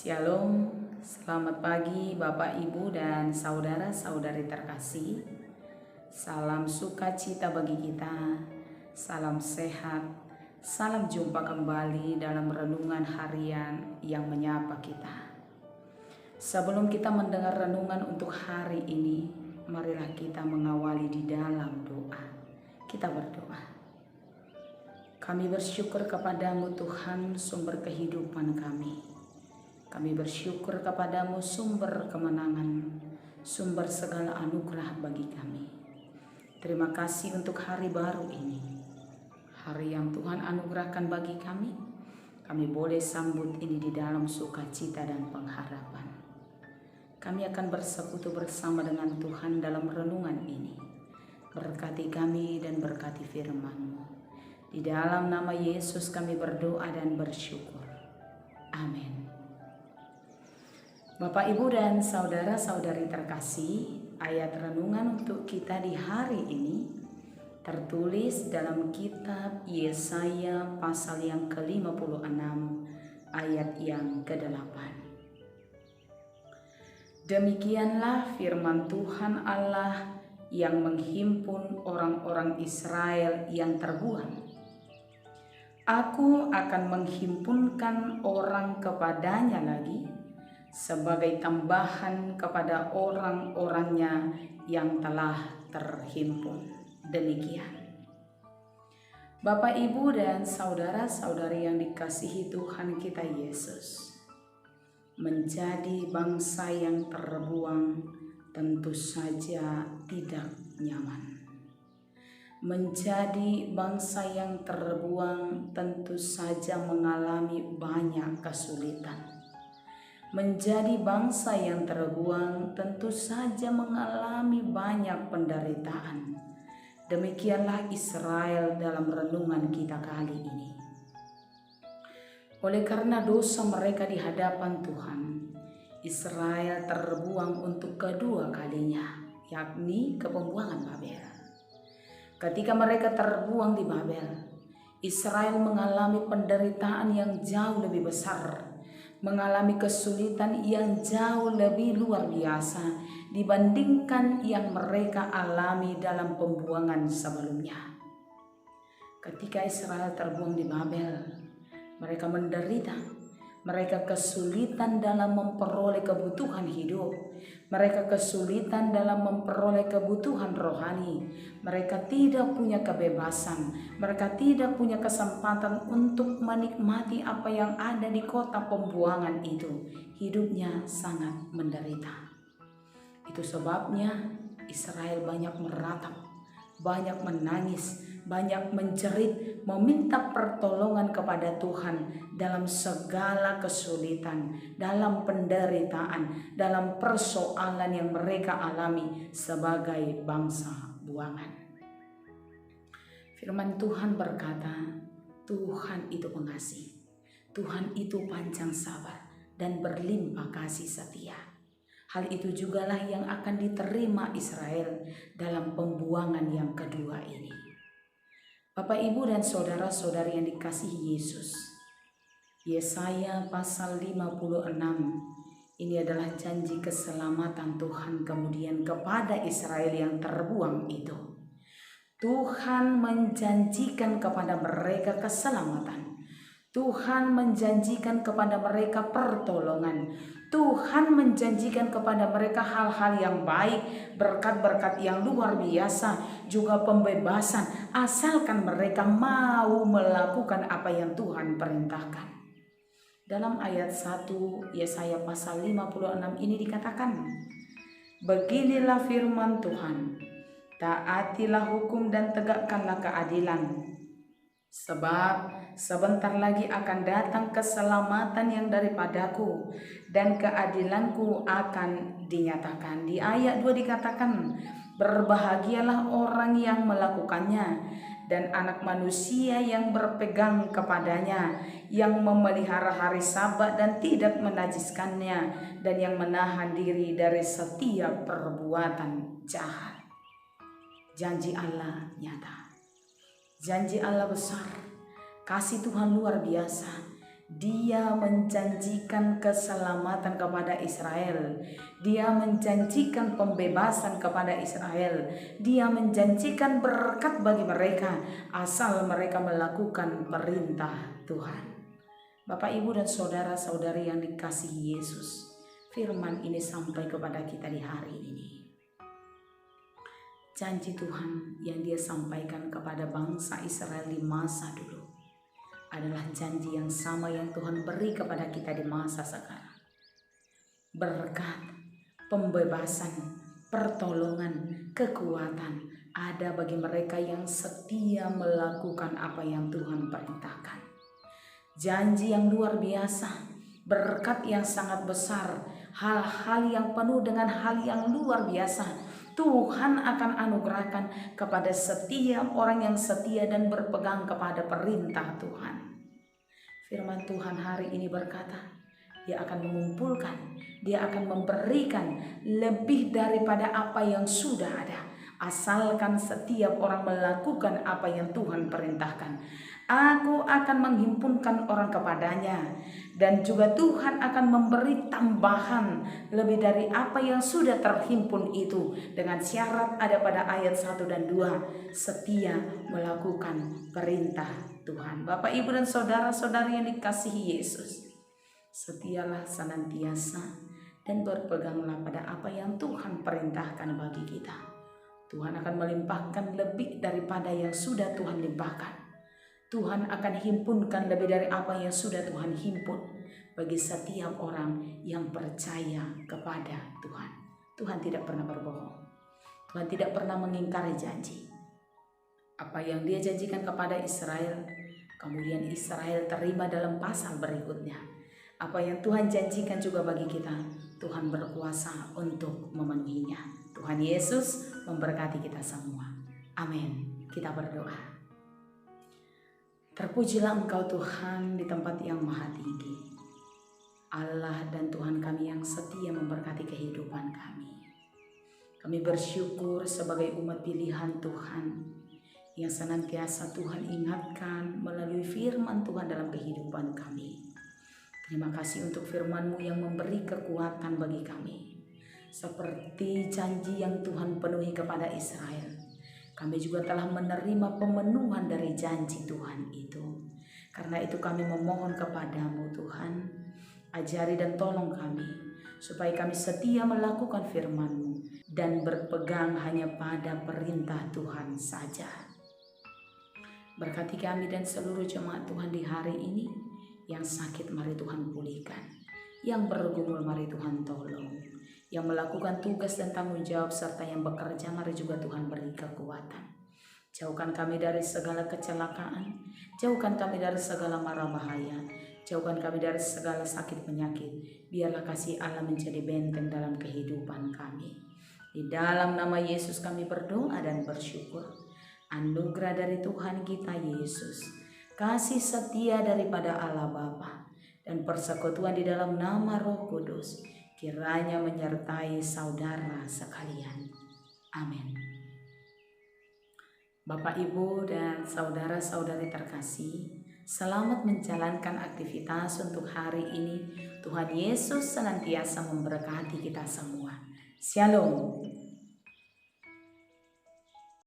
Shalom, selamat pagi Bapak Ibu dan saudara-saudari terkasih. Salam sukacita bagi kita, salam sehat, salam jumpa kembali dalam renungan harian yang menyapa kita. Sebelum kita mendengar renungan untuk hari ini, marilah kita mengawali di dalam doa. Kita berdoa. Kami bersyukur kepadamu Tuhan, sumber kehidupan kami. Kami bersyukur kepadamu sumber kemenangan, sumber segala anugerah bagi kami. Terima kasih untuk hari baru ini. Hari yang Tuhan anugerahkan bagi kami. Kami boleh sambut ini di dalam sukacita dan pengharapan. Kami akan bersekutu bersama dengan Tuhan dalam renungan ini. Berkati kami dan berkati firman-Mu. Di dalam nama Yesus kami berdoa dan bersyukur. Amin. Bapak, Ibu, dan saudara-saudari terkasih, ayat renungan untuk kita di hari ini tertulis dalam kitab Yesaya pasal yang ke-56 ayat yang ke-8. Demikianlah firman Tuhan Allah yang menghimpun orang-orang Israel yang terbuang. Aku akan menghimpunkan orang kepadanya lagi, sebagai tambahan kepada orang-orangnya yang telah terhimpun. Demikian. Bapak, Ibu, dan saudara-saudari yang dikasihi Tuhan kita Yesus, menjadi bangsa yang terbuang tentu saja tidak nyaman. Menjadi bangsa yang terbuang tentu saja mengalami banyak kesulitan. Menjadi bangsa yang terbuang tentu saja mengalami banyak penderitaan. Demikianlah Israel dalam renungan kita kali ini. Oleh karena dosa mereka di hadapan Tuhan, Israel terbuang untuk kedua kalinya, yakni ke pembuangan Babel. Ketika mereka terbuang di Babel, Israel mengalami penderitaan yang jauh lebih besar, mengalami kesulitan yang jauh lebih luar biasa dibandingkan yang mereka alami dalam pembuangan sebelumnya. Ketika Israel terbuang di Babel, mereka menderita, mereka kesulitan dalam memperoleh kebutuhan hidup, mereka kesulitan dalam memperoleh kebutuhan rohani, mereka tidak punya kebebasan, mereka tidak punya kesempatan untuk menikmati apa yang ada di kota pembuangan itu. Hidupnya sangat menderita. Itu sebabnya Israel banyak meratap, banyak menangis, banyak menjerit, meminta pertolongan kepada Tuhan dalam segala kesulitan, dalam penderitaan, dalam persoalan yang mereka alami sebagai bangsa buangan. Firman Tuhan berkata, Tuhan itu pengasih, Tuhan itu panjang sabar dan berlimpah kasih setia. Hal itu jugalah yang akan diterima Israel dalam pembuangan yang kedua ini. Bapak, Ibu, dan saudara-saudari yang dikasihi Yesus, Yesaya pasal 56 ini adalah janji keselamatan Tuhan kemudian kepada Israel yang terbuang itu. Tuhan menjanjikan kepada mereka keselamatan. Tuhan menjanjikan kepada mereka pertolongan. Tuhan menjanjikan kepada mereka hal-hal yang baik, berkat-berkat yang luar biasa, juga pembebasan, asalkan mereka mau melakukan apa yang Tuhan perintahkan. Dalam ayat 1 Yesaya pasal 56 ini dikatakan, beginilah firman Tuhan, taatilah hukum dan tegakkanlah keadilan, sebab sebentar lagi akan datang keselamatan yang daripadaku dan keadilanku akan dinyatakan. Di ayat 2 dikatakan, berbahagialah orang yang melakukannya dan anak manusia yang berpegang kepadanya, yang memelihara hari Sabat dan tidak menajiskannya, dan yang menahan diri dari setiap perbuatan jahat. Janji Allah nyata. Janji Allah besar, kasih Tuhan luar biasa. Dia menjanjikan keselamatan kepada Israel. Dia menjanjikan pembebasan kepada Israel. Dia menjanjikan berkat bagi mereka asal mereka melakukan perintah Tuhan. Bapak, Ibu, dan saudara-saudari yang dikasihi Yesus, firman ini sampai kepada kita di hari ini. Janji Tuhan yang Dia sampaikan kepada bangsa Israel di masa dulu adalah janji yang sama yang Tuhan beri kepada kita di masa sekarang. Berkat, pembebasan, pertolongan, kekuatan ada bagi mereka yang setia melakukan apa yang Tuhan perintahkan. Janji yang luar biasa, berkat yang sangat besar, hal-hal yang penuh dengan hal yang luar biasa Tuhan akan anugerahkan kepada setiap orang yang setia dan berpegang kepada perintah Tuhan. Firman Tuhan hari ini berkata, Dia akan mengumpulkan, Dia akan memberikan lebih daripada apa yang sudah ada, asalkan setiap orang melakukan apa yang Tuhan perintahkan. Aku akan menghimpunkan orang kepadanya, dan juga Tuhan akan memberi tambahan lebih dari apa yang sudah terhimpun itu, dengan syarat ada pada ayat 1 dan 2, setia melakukan perintah Tuhan. Bapak, Ibu, dan saudara-saudari yang dikasihi Yesus, setialah senantiasa dan berpeganglah pada apa yang Tuhan perintahkan bagi kita. Tuhan akan melimpahkan lebih daripada yang sudah Tuhan limpahkan. Tuhan akan himpunkan lebih dari apa yang sudah Tuhan himpun bagi setiap orang yang percaya kepada Tuhan. Tuhan tidak pernah berbohong. Tuhan tidak pernah mengingkari janji. Apa yang Dia janjikan kepada Israel, kemudian Israel terima dalam pasal berikutnya. Apa yang Tuhan janjikan juga bagi kita, Tuhan berkuasa untuk memenuhinya. Tuhan Yesus memberkati kita semua. Amin. Kita berdoa. Terpujilah Engkau Tuhan di tempat yang maha tinggi, Allah dan Tuhan kami yang setia memberkati kehidupan kami. Kami bersyukur sebagai umat pilihan Tuhan yang senantiasa Tuhan ingatkan melalui firman Tuhan dalam kehidupan kami. Terima kasih untuk firman-Mu yang memberi kekuatan bagi kami. Seperti janji yang Tuhan penuhi kepada Israel, kami juga telah menerima pemenuhan dari janji Tuhan itu. Karena itu kami memohon kepadamu Tuhan, ajari dan tolong kami, supaya kami setia melakukan firman-Mu dan berpegang hanya pada perintah Tuhan saja. Berkati kami dan seluruh jemaat Tuhan di hari ini. Yang sakit mari Tuhan pulihkan, yang bergumul mari Tuhan tolong, yang melakukan tugas dan tanggung jawab serta yang bekerja mari juga Tuhan beri kekuatan. Jauhkan kami dari segala kecelakaan, jauhkan kami dari segala mara bahaya, jauhkan kami dari segala sakit penyakit. Biarlah kasih Allah menjadi benteng dalam kehidupan kami. Di dalam nama Yesus kami berdoa dan bersyukur. Anugerah dari Tuhan kita Yesus, kasih setia daripada Allah Bapa, dan persekutuan di dalam nama Roh Kudus kiranya menyertai saudara sekalian. Amin. Bapak, Ibu, dan saudara-saudari terkasih, selamat menjalankan aktivitas untuk hari ini. Tuhan Yesus senantiasa memberkati kita semua. Shalom.